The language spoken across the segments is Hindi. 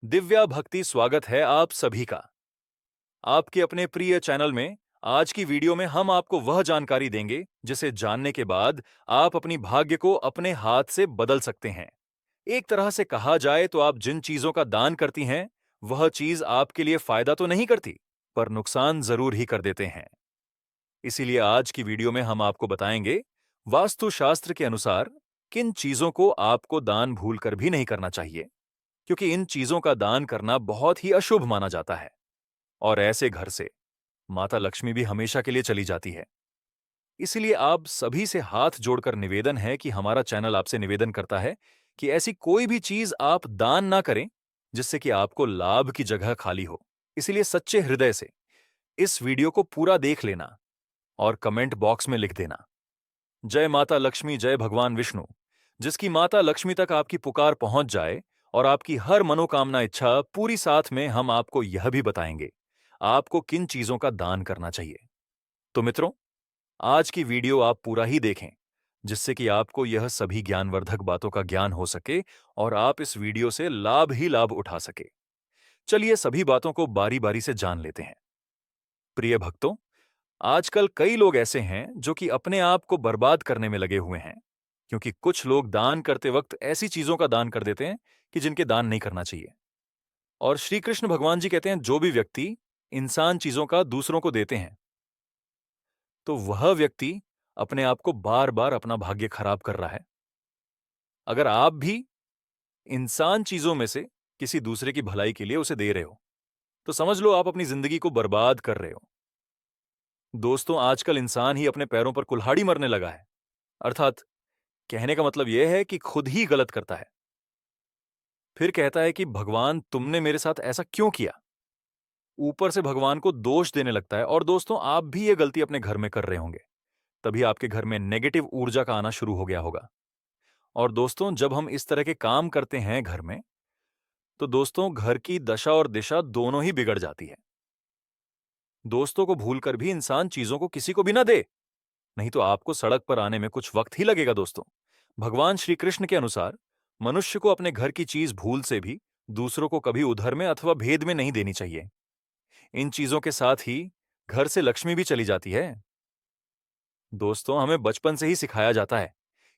दिव्या भक्ति स्वागत है आप सभी का आपके अपने प्रिय चैनल में। आज की वीडियो में हम आपको वह जानकारी देंगे जिसे जानने के बाद आप अपनी भाग्य को अपने हाथ से बदल सकते हैं। एक तरह से कहा जाए तो आप जिन चीजों का दान करती हैं वह चीज आपके लिए फायदा तो नहीं करती पर नुकसान जरूर ही कर देते हैं। इसीलिए आज की वीडियो में हम आपको बताएंगे वास्तुशास्त्र के अनुसार किन चीजों को आपको दान भूलकर भी नहीं करना चाहिए, क्योंकि इन चीजों का दान करना बहुत ही अशुभ माना जाता है और ऐसे घर से माता लक्ष्मी भी हमेशा के लिए चली जाती है। इसीलिए आप सभी से हाथ जोड़कर निवेदन है कि हमारा चैनल आपसे निवेदन करता है कि ऐसी कोई भी चीज आप दान ना करें जिससे कि आपको लाभ की जगह खाली हो। इसीलिए सच्चे हृदय से इस वीडियो को पूरा देख लेना और कमेंट बॉक्स में लिख देना, जय माता लक्ष्मी, जय भगवान विष्णु। जिसकी माता लक्ष्मी तक आपकी पुकार पहुंच जाए और आपकी हर मनोकामना इच्छा पूरी। साथ में हम आपको यह भी बताएंगे आपको किन चीजों का दान करना चाहिए। तो मित्रों, आज की वीडियो आप पूरा ही देखें जिससे कि आपको यह सभी ज्ञानवर्धक बातों का ज्ञान हो सके और आप इस वीडियो से लाभ ही लाभ उठा सके। चलिए सभी बातों को बारी बारी से जान लेते हैं। प्रिय भक्तों, आजकल कई लोग ऐसे हैं जो कि अपने आप को बर्बाद करने में लगे हुए हैं, क्योंकि कुछ लोग दान करते वक्त ऐसी चीजों का दान कर देते हैं कि जिनके दान नहीं करना चाहिए। और श्री कृष्ण भगवान जी कहते हैं जो भी व्यक्ति इंसान चीजों का दूसरों को देते हैं तो वह व्यक्ति अपने आप को बार बार अपना भाग्य खराब कर रहा है। अगर आप भी इंसान चीजों में से किसी दूसरे की भलाई के लिए उसे दे रहे हो तो समझ लो आप अपनी जिंदगी को बर्बाद कर रहे हो। दोस्तों, आजकल इंसान ही अपने पैरों पर कुल्हाड़ी मरने लगा है, अर्थात कहने का मतलब यह है कि खुद ही गलत करता है। फिर कहता है कि भगवान तुमने मेरे साथ ऐसा क्यों किया। ऊपर से भगवान को दोष देने लगता है। और दोस्तों, आप भी ये गलती अपने घर में कर रहे होंगे, तभी आपके घर में नेगेटिव ऊर्जा का आना शुरू हो गया होगा। और दोस्तों, जब हम इस तरह के काम करते हैं घर में तो दोस्तों घर की दशा और दिशा दोनों ही बिगड़ जाती है। दोस्तों को भूलकर भी इंसान चीजों को किसी को भी ना दे, नहीं तो आपको सड़क पर आने में कुछ वक्त ही लगेगा। दोस्तों, भगवान श्री कृष्ण के अनुसार मनुष्य को अपने घर की चीज भूल से भी दूसरों को कभी उधर में अथवा भेद में नहीं देनी चाहिए। इन चीजों के साथ ही घर से लक्ष्मी भी चली जाती है। दोस्तों, हमें बचपन से ही सिखाया जाता है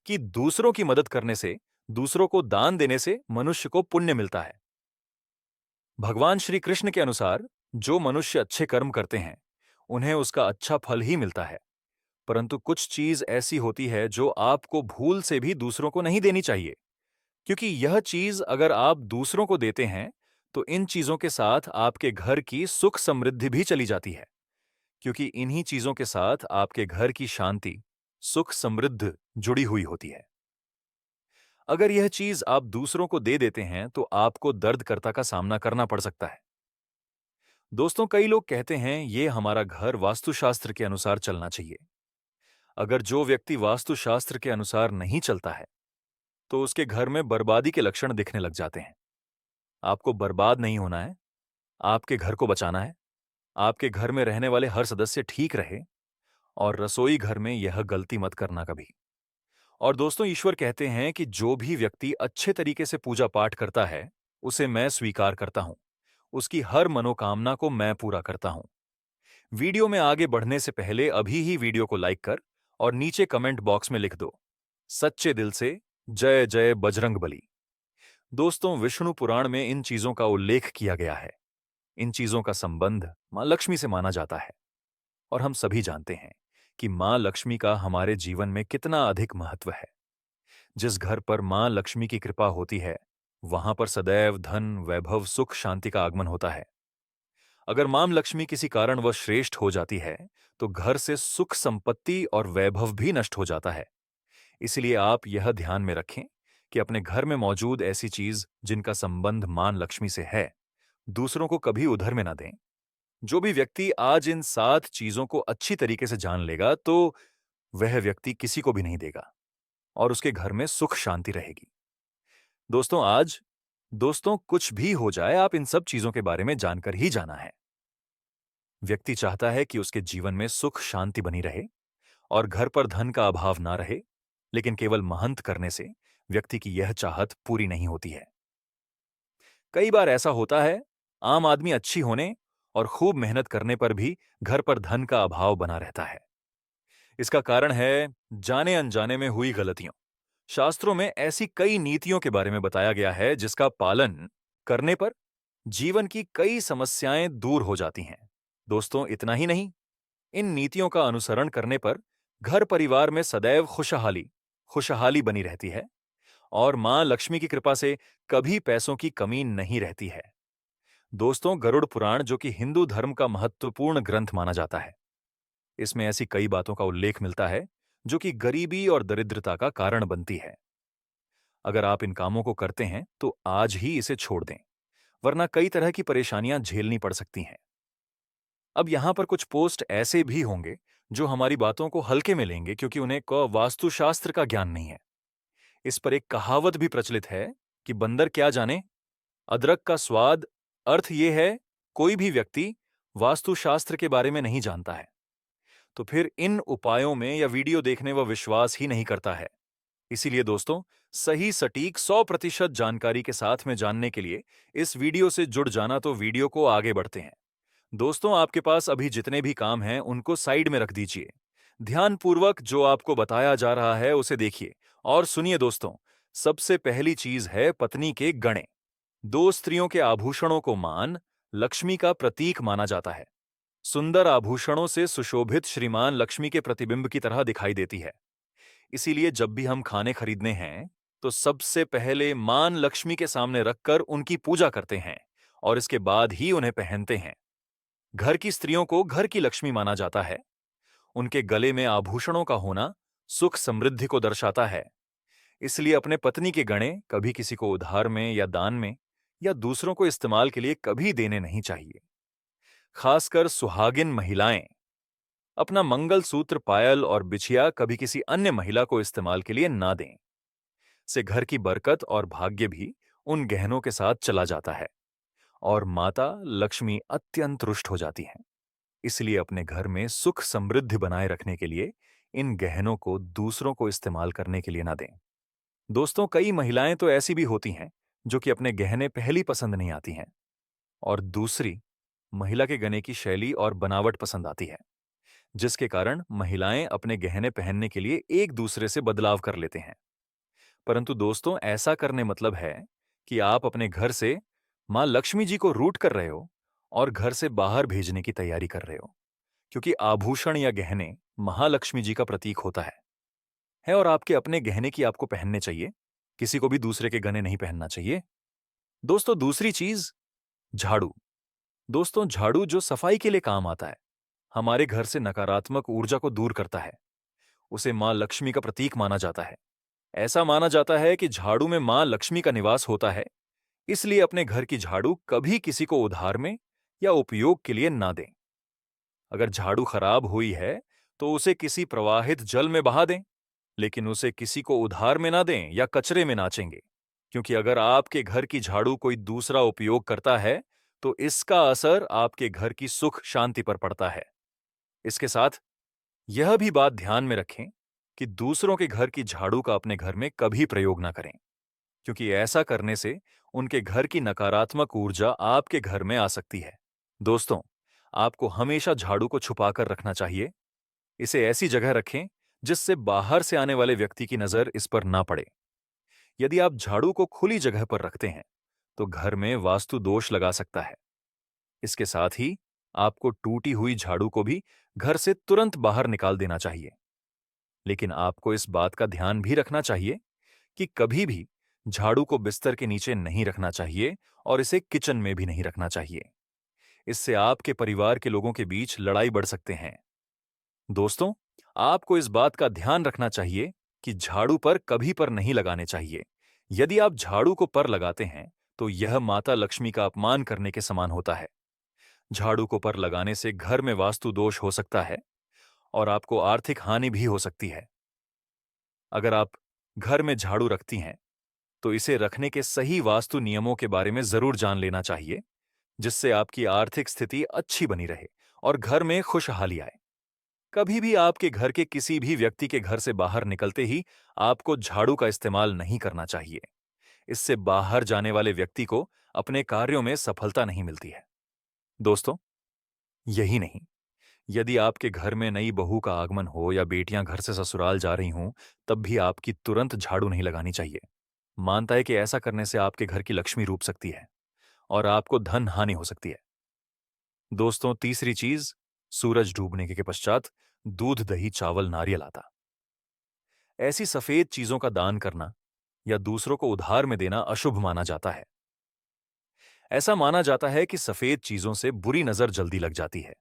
कि दूसरों की मदद करने से, दूसरों को दान देने से मनुष्य को पुण्य मिलता है। भगवान श्री कृष्ण के अनुसार जो मनुष्य अच्छे कर्म करते हैं उन्हें उसका अच्छा फल ही मिलता है। परंतु कुछ चीज ऐसी होती है जो आपको भूल से भी दूसरों को नहीं देनी चाहिए, क्योंकि यह चीज अगर आप दूसरों को देते हैं तो इन चीजों के साथ आपके घर की सुख समृद्धि भी चली जाती है, क्योंकि इन्हीं चीजों के साथ आपके घर की शांति, सुख समृद्ध जुड़ी हुई होती है। अगर यह चीज आप दूसरों को दे देते हैं तो आपको दर्दकर्ता का सामना करना पड़ सकता है। दोस्तों, कई लोग कहते हैं ये हमारा घर वास्तुशास्त्र के अनुसार चलना चाहिए। अगर जो व्यक्ति वास्तुशास्त्र के अनुसार नहीं चलता है तो उसके घर में बर्बादी के लक्षण दिखने लग जाते हैं। आपको बर्बाद नहीं होना है, आपके घर को बचाना है। आपके घर में रहने वाले हर सदस्य ठीक रहे और रसोई घर में यह गलती मत करना कभी। और दोस्तों, ईश्वर कहते हैं कि जो भी व्यक्ति अच्छे तरीके से पूजा पाठ करता है उसे मैं स्वीकार करता हूं, उसकी हर मनोकामना को मैं पूरा करता हूं। वीडियो में आगे बढ़ने से पहले अभी ही वीडियो को लाइक कर और नीचे कमेंट बॉक्स में लिख दो सच्चे दिल से जय जय बजरंगबली। दोस्तों, विष्णु पुराण में इन चीजों का उल्लेख किया गया है। इन चीजों का संबंध मां लक्ष्मी से माना जाता है और हम सभी जानते हैं कि मां लक्ष्मी का हमारे जीवन में कितना अधिक महत्व है। जिस घर पर मां लक्ष्मी की कृपा होती है वहां पर सदैव धन, वैभव, सुख, शांति का आगमन होता है। अगर मां लक्ष्मी किसी कारणवश श्रेष्ठ हो जाती है तो घर से सुख, संपत्ति और वैभव भी नष्ट हो जाता है। इसलिए आप यह ध्यान में रखें कि अपने घर में मौजूद ऐसी चीज जिनका संबंध मां लक्ष्मी से है दूसरों को कभी उधर में ना दें। जो भी व्यक्ति आज इन 7 चीजों को अच्छी तरीके से जान लेगा तो वह व्यक्ति किसी को भी नहीं देगा और उसके घर में सुख शांति रहेगी। दोस्तों, कुछ भी हो जाए आप इन सब चीजों के बारे में जानकर ही जाना है। व्यक्ति चाहता है कि उसके जीवन में सुख शांति बनी रहे और घर पर धन का अभाव ना रहे, लेकिन केवल महंत करने से व्यक्ति की यह चाहत पूरी नहीं होती है। कई बार ऐसा होता है, आम आदमी अच्छी होने और खूब मेहनत करने पर भी घर पर धन का अभाव बना रहता है। इसका कारण है जाने अनजाने में हुई गलतियों। शास्त्रों में ऐसी कई नीतियों के बारे में बताया गया है जिसका पालन करने पर जीवन की कई समस्याएं दूर हो जाती हैं। दोस्तों, इतना ही नहीं, इन नीतियों का अनुसरण करने पर घर परिवार में सदैव खुशहाली खुशहाली बनी रहती है और मां लक्ष्मी की कृपा से कभी पैसों की कमी नहीं रहती है। दोस्तों, गरुड़ पुराण, जो कि हिंदू धर्म का महत्वपूर्ण ग्रंथ माना जाता है, इसमें ऐसी कई बातों का उल्लेख मिलता है जो कि गरीबी और दरिद्रता का कारण बनती है। अगर आप इन कामों को करते हैं तो आज ही इसे छोड़ दें, वरना कई तरह की परेशानियां झेलनी पड़ सकती हैं। अब यहां पर कुछ पोस्ट ऐसे भी होंगे जो हमारी बातों को हल्के में लेंगे क्योंकि उन्हें वास्तुशास्त्र का ज्ञान नहीं है। इस पर एक कहावत भी प्रचलित है कि बंदर क्या जाने अदरक का स्वाद। अर्थ यह है, कोई भी व्यक्ति वास्तुशास्त्र के बारे में नहीं जानता है तो फिर इन उपायों में या वीडियो देखने वह विश्वास ही नहीं करता है। इसीलिए दोस्तों, सही सटीक 100% जानकारी के साथ में जानने के लिए इस वीडियो से जुड़ जाना, तो वीडियो को आगे बढ़ते हैं। दोस्तों, आपके पास अभी जितने भी काम हैं उनको साइड में रख दीजिए। ध्यानपूर्वक जो आपको बताया जा रहा है उसे देखिए और सुनिए। दोस्तों, सबसे पहली चीज है पत्नी के गहने। दो स्त्रियों के आभूषणों को मान लक्ष्मी का प्रतीक माना जाता है। सुंदर आभूषणों से सुशोभित श्रीमान लक्ष्मी के प्रतिबिंब की तरह दिखाई देती है। इसीलिए जब भी हम खाने खरीदने हैं तो सबसे पहले मान लक्ष्मी के सामने रखकर उनकी पूजा करते हैं और इसके बाद ही उन्हें पहनते हैं। घर की स्त्रियों को घर की लक्ष्मी माना जाता है। उनके गले में आभूषणों का होना सुख समृद्धि को दर्शाता है। इसलिए अपने पत्नी के गहने कभी किसी को उधार में या दान में या दूसरों को इस्तेमाल के लिए कभी देने नहीं चाहिए। खासकर सुहागिन महिलाएं अपना मंगलसूत्र, पायल और बिछिया कभी किसी अन्य महिला को इस्तेमाल के लिए ना दें। से घर की बरकत और भाग्य भी उन गहनों के साथ चला जाता है और माता लक्ष्मी अत्यंत रुष्ट हो जाती हैं। इसलिए अपने घर में सुख समृद्धि बनाए रखने के लिए इन गहनों को दूसरों को इस्तेमाल करने के लिए ना दें। दोस्तों, कई महिलाएं तो ऐसी भी होती हैं जो कि अपने गहने पहली पसंद नहीं आती हैं और दूसरी महिला के गहने की शैली और बनावट पसंद आती है, जिसके कारण महिलाएं अपने गहने पहनने के लिए एक दूसरे से बदलाव कर लेते हैं। परंतु दोस्तों, ऐसा करने मतलब है कि आप अपने घर से मां लक्ष्मी जी को रूट कर रहे हो और घर से बाहर भेजने की तैयारी कर रहे हो, क्योंकि आभूषण या गहने महालक्ष्मी जी का प्रतीक होता है और आपके अपने गहने की आपको पहनने चाहिए, किसी को भी दूसरे के गहने नहीं पहनना चाहिए। दोस्तों, दूसरी चीज, झाड़ू। दोस्तों, झाड़ू जो सफाई के लिए काम आता है, हमारे घर से नकारात्मक ऊर्जा को दूर करता है। उसे मां लक्ष्मी का प्रतीक माना जाता है। ऐसा माना जाता है कि झाड़ू में मां लक्ष्मी का निवास होता है। इसलिए अपने घर की झाड़ू कभी किसी को उधार में या उपयोग के लिए ना दें। अगर झाड़ू खराब हुई है तो उसे किसी प्रवाहित जल में बहा दें, लेकिन उसे किसी को उधार में ना दें या कचरे में नाचेंगे, क्योंकि अगर आपके घर की झाड़ू कोई दूसरा उपयोग करता है तो इसका असर आपके घर की सुख शांति पर पड़ता है। इसके साथ यह भी बात ध्यान में रखें कि दूसरों के घर की झाड़ू का अपने घर में कभी प्रयोग ना करें, क्योंकि ऐसा करने से उनके घर की नकारात्मक ऊर्जा आपके घर में आ सकती है। दोस्तों, आपको हमेशा झाड़ू को छुपाकर रखना चाहिए। इसे ऐसी जगह रखें जिससे बाहर से आने वाले व्यक्ति की नजर इस पर ना पड़े। यदि आप झाड़ू को खुली जगह पर रखते हैं तो घर में वास्तु दोष लगा सकता है। इसके साथ ही आपको टूटी हुई झाड़ू को भी घर से तुरंत बाहर निकाल देना चाहिए। लेकिन आपको इस बात का ध्यान भी रखना चाहिए कि कभी भी झाड़ू को बिस्तर के नीचे नहीं रखना चाहिए और इसे किचन में भी नहीं रखना चाहिए। इससे आपके परिवार के लोगों के बीच लड़ाई बढ़ सकते हैं। दोस्तों, आपको इस बात का ध्यान रखना चाहिए कि झाड़ू पर कभी पर नहीं लगाने चाहिए। यदि आप झाड़ू को पर लगाते हैं तो यह माता लक्ष्मी का अपमान करने के समान होता है। झाड़ू को पर लगाने से घर में वास्तु दोष हो सकता है और आपको आर्थिक हानि भी हो सकती है। अगर आप घर में झाड़ू रखती हैं तो इसे रखने के सही वास्तु नियमों के बारे में जरूर जान लेना चाहिए, जिससे आपकी आर्थिक स्थिति अच्छी बनी रहे और घर में खुशहाली आए। कभी भी आपके घर के किसी भी व्यक्ति के घर से बाहर निकलते ही आपको झाड़ू का इस्तेमाल नहीं करना चाहिए। इससे बाहर जाने वाले व्यक्ति को अपने कार्यों में सफलता नहीं मिलती है। दोस्तों, यही नहीं, यदि आपके घर में नई बहू का आगमन हो या बेटियां घर से ससुराल जा रही हों, तब भी आपकी तुरंत झाड़ू नहीं लगानी चाहिए। मानता है कि ऐसा करने से आपके घर की लक्ष्मी रूठ सकती है और आपको धन हानि हो सकती है। दोस्तों, तीसरी चीज, सूरज डूबने के पश्चात दूध, दही, चावल, नारियल आता। ऐसी सफेद चीजों का दान करना या दूसरों को उधार में देना अशुभ माना जाता है। ऐसा माना जाता है कि सफेद चीजों से बुरी नजर जल्दी लग जाती है।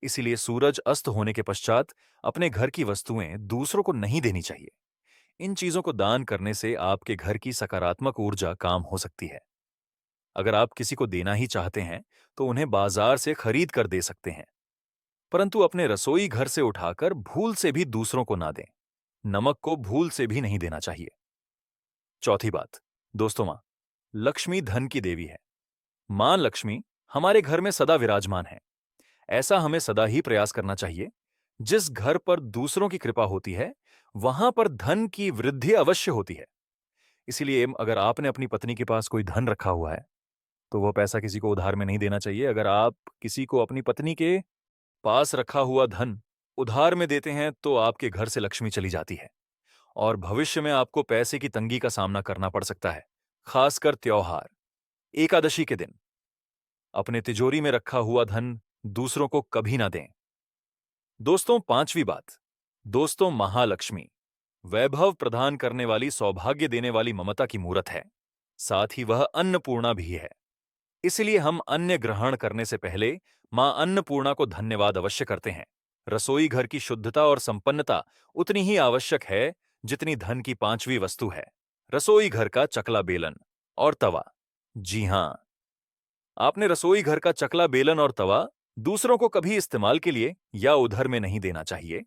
इसीलिए सूरज अस्त होने के पश्चात अपने घर की वस्तुएं दूसरों को नहीं देनी चाहिए। इन चीजों को दान करने से आपके घर की सकारात्मक ऊर्जा काम हो सकती है। अगर आप किसी को देना ही चाहते हैं तो उन्हें बाजार से खरीद कर दे सकते हैं, परंतु अपने रसोई घर से उठाकर भूल से भी दूसरों को ना दें। नमक को भूल से भी नहीं देना चाहिए। चौथी बात, दोस्तों, मां लक्ष्मी धन की देवी है। मां लक्ष्मी हमारे घर में सदा विराजमान है। ऐसा हमें सदा ही प्रयास करना चाहिए। जिस घर पर दूसरों की कृपा होती है, वहां पर धन की वृद्धि अवश्य होती है। इसीलिए अगर आपने अपनी पत्नी के पास कोई धन रखा हुआ है, तो वह पैसा किसी को उधार में नहीं देना चाहिए। अगर आप किसी को अपनी पत्नी के पास रखा हुआ धन उधार में देते हैं, तो आपके घर से लक्ष्मी चली जाती है और भविष्य में आपको पैसे की तंगी का सामना करना पड़ सकता है, खासकर त्योहार, एकादशी के दिन। अपने तिजोरी में रखा हुआ धन दूसरों को कभी ना दें। दोस्तों, पांचवी बात, दोस्तों, महालक्ष्मी वैभव प्रदान करने वाली, सौभाग्य देने वाली ममता की मूरत है। साथ ही वह अन्नपूर्णा भी है। इसलिए हम अन्न ग्रहण करने से पहले मां अन्नपूर्णा को धन्यवाद अवश्य करते हैं। रसोई घर की शुद्धता और संपन्नता उतनी ही आवश्यक है जितनी धन की पांचवी वस्तु है, रसोई घर का चकला बेलन और तवा। जी हां, आपने रसोई घर का चकला बेलन और तवा दूसरों को कभी इस्तेमाल के लिए या उधार में नहीं देना चाहिए।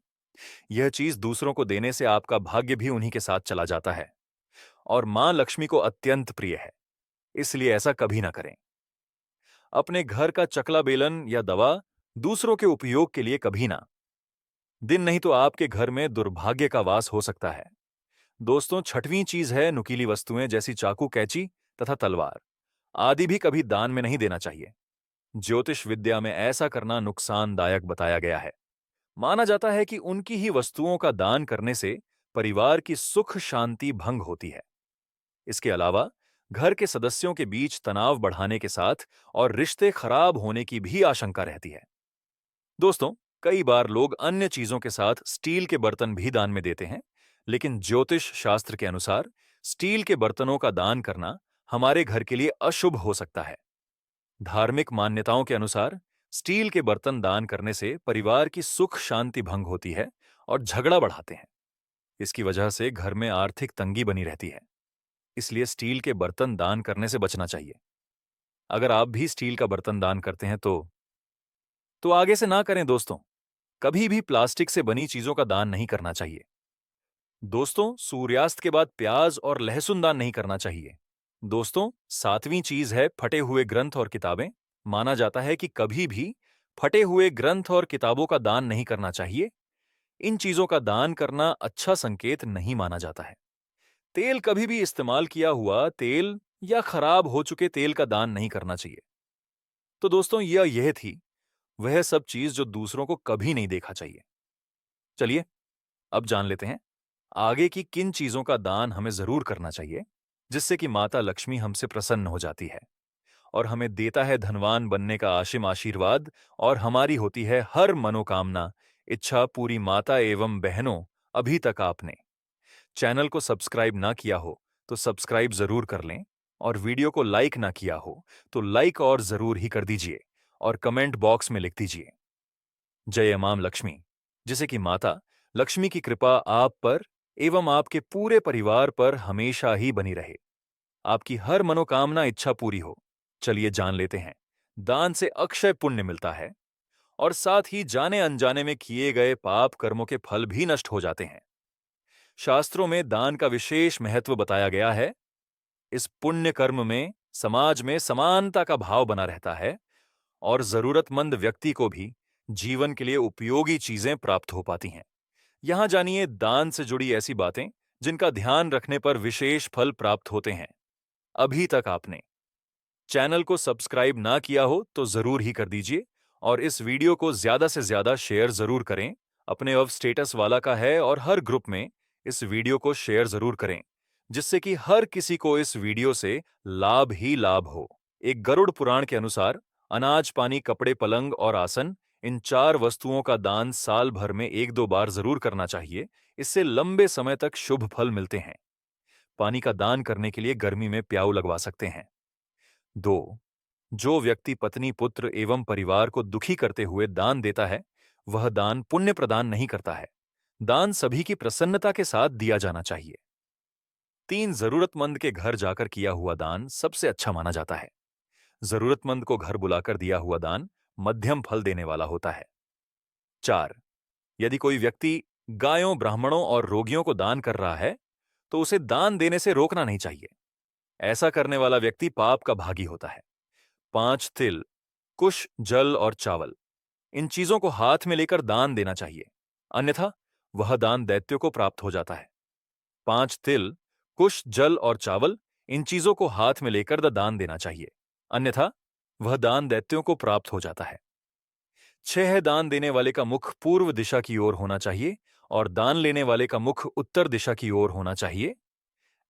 यह चीज दूसरों को देने से आपका भाग्य भी उन्हीं के साथ चला जाता है और मां लक्ष्मी को अत्यंत प्रिय है। इसलिए ऐसा कभी ना करें। अपने घर का चकला बेलन या दवा दूसरों के उपयोग के लिए कभी ना। दिन नहीं तो आपके घर में दुर्भाग्य का वास हो सकता है। दोस्तों, छठवीं चीज है नुकीली वस्तुएं जैसी चाकू, कैंची तथा तलवार आदि भी कभी दान में नहीं देना चाहिए। ज्योतिष विद्या में ऐसा करना नुकसानदायक बताया गया है। माना जाता है कि उनकी ही वस्तुओं का दान करने से परिवार की सुख शांति भंग होती है। इसके अलावा घर के सदस्यों के बीच तनाव बढ़ाने के साथ और रिश्ते खराब होने की भी आशंका रहती है। दोस्तों, कई बार लोग अन्य चीजों के साथ स्टील के बर्तन भी दान में देते हैं, लेकिन ज्योतिष शास्त्र के अनुसार स्टील के बर्तनों का दान करना हमारे घर के लिए अशुभ हो सकता है। धार्मिक मान्यताओं के अनुसार स्टील के बर्तन दान करने से परिवार की सुख शांति भंग होती है और झगड़ा बढ़ाते हैं। इसकी वजह से घर में आर्थिक तंगी बनी रहती है। इसलिए स्टील के बर्तन दान करने से बचना चाहिए। अगर आप भी स्टील का बर्तन दान करते हैं तो आगे से ना करें। दोस्तों, कभी भी प्लास्टिक से बनी चीजों का दान नहीं करना चाहिए। दोस्तों, सूर्यास्त के बाद प्याज और लहसुन दान नहीं करना चाहिए। दोस्तों, सातवीं चीज है फटे हुए ग्रंथ और किताबें। माना जाता है कि कभी भी फटे हुए ग्रंथ और किताबों का दान नहीं करना चाहिए। इन चीजों का दान करना अच्छा संकेत नहीं माना जाता है। तेल, कभी भी इस्तेमाल किया हुआ तेल या खराब हो चुके तेल का दान नहीं करना चाहिए। तो दोस्तों, यह थी वह सब चीज जो दूसरों को कभी नहीं देखा चाहिए। चलिए, अब जान लेते हैं आगे की किन चीजों का दान हमें जरूर करना चाहिए, जिससे कि माता लक्ष्मी हमसे प्रसन्न हो जाती है और हमें देता है धनवान बनने का आशिम आशीर्वाद और हमारी होती है हर मनोकामना इच्छा पूरी। माता एवं बहनों, अभी तक आपने चैनल को सब्सक्राइब ना किया हो तो सब्सक्राइब जरूर कर लें और वीडियो को लाइक ना किया हो तो लाइक और जरूर ही कर दीजिए और कमेंट बॉक्स में लिख दीजिए जय मां लक्ष्मी, जिसे कि माता लक्ष्मी की कृपा आप पर एवं आपके पूरे परिवार पर हमेशा ही बनी रहे। आपकी हर मनोकामना इच्छा पूरी हो। चलिए जान लेते हैं, दान से अक्षय पुण्य मिलता है और साथ ही जाने अनजाने में किए गए पाप कर्मों के फल भी नष्ट हो जाते हैं। शास्त्रों में दान का विशेष महत्व बताया गया है। इस पुण्य कर्म में समाज में समानता का भाव बना रहता है और जरूरतमंद व्यक्ति को भी जीवन के लिए उपयोगी चीजें प्राप्त हो पाती हैं। यहां जानिए दान से जुड़ी ऐसी बातें जिनका ध्यान रखने पर विशेष फल प्राप्त होते हैं। अभी तक आपने चैनल को सब्सक्राइब ना किया हो तो जरूर ही कर दीजिए और इस वीडियो को ज्यादा से ज्यादा शेयर जरूर करें। अपने अब स्टेटस वाला का है और हर ग्रुप में इस वीडियो को शेयर जरूर करें, जिससे कि हर किसी को इस वीडियो से लाभ ही लाभ हो। एक गरुड़ पुराण के अनुसार अनाज, पानी, कपड़े, पलंग और आसन, इन 4 वस्तुओं का दान साल भर में 1-2 बार जरूर करना चाहिए। इससे लंबे समय तक शुभ फल मिलते हैं। पानी का दान करने के लिए गर्मी में प्याऊ लगवा सकते हैं। 2. जो व्यक्ति पत्नी, पुत्र एवं परिवार को दुखी करते हुए दान देता है, वह दान पुण्य प्रदान नहीं करता है। दान सभी की प्रसन्नता के साथ दिया जाना चाहिए। 3. जरूरतमंद के घर जाकर किया हुआ दान सबसे अच्छा माना जाता है। जरूरतमंद को घर बुलाकर दिया हुआ दान मध्यम फल देने वाला होता है। 4. यदि कोई व्यक्ति गायों, ब्राह्मणों और रोगियों को दान कर रहा है, तो उसे दान देने से रोकना नहीं चाहिए। ऐसा करने वाला व्यक्ति पाप का भागी होता है। 5. तिल, कुश, जल और चावल, इन चीजों को हाथ में लेकर दान देना चाहिए, अन्यथा वह दान दैत्यों को प्राप्त हो जाता है। 5 तिल, कुश, जल और चावल, इन चीजों को हाथ में लेकर दान देना चाहिए, अन्यथा वह दान दैत्यों को प्राप्त हो जाता है। 6. दान देने वाले का मुख पूर्व दिशा की ओर होना चाहिए और दान लेने वाले का मुख उत्तर दिशा की ओर होना चाहिए।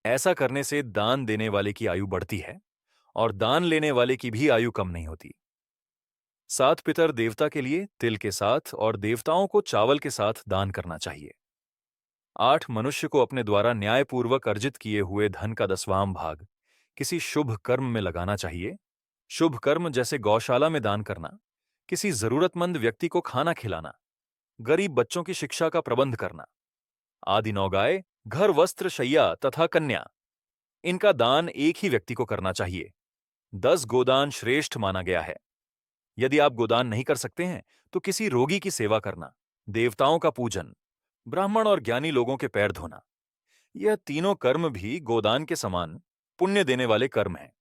ऐसा करने से दान देने वाले की आयु बढ़ती है और दान लेने वाले की भी आयु कम नहीं होती। 7. पितर देवता के लिए तिल के साथ और देवताओं को चावल के साथ दान करना चाहिए। 8. मनुष्य को अपने द्वारा न्यायपूर्वक अर्जित किए हुए धन का 10वां भाग किसी शुभ कर्म में लगाना चाहिए। शुभ कर्म जैसे गौशाला में दान करना, किसी जरूरतमंद व्यक्ति को खाना खिलाना, गरीब बच्चों की शिक्षा का प्रबंध करना आदि। 9 गाय, घर, वस्त्र, शैया तथा कन्या, इनका दान एक ही व्यक्ति को करना चाहिए। 10 गोदान श्रेष्ठ माना गया है। यदि आप गोदान नहीं कर सकते हैं तो किसी रोगी की सेवा करना, देवताओं का पूजन, ब्राह्मण और ज्ञानी लोगों के पैर धोना, यह तीनों कर्म भी गोदान के समान पुण्य देने वाले कर्म हैं।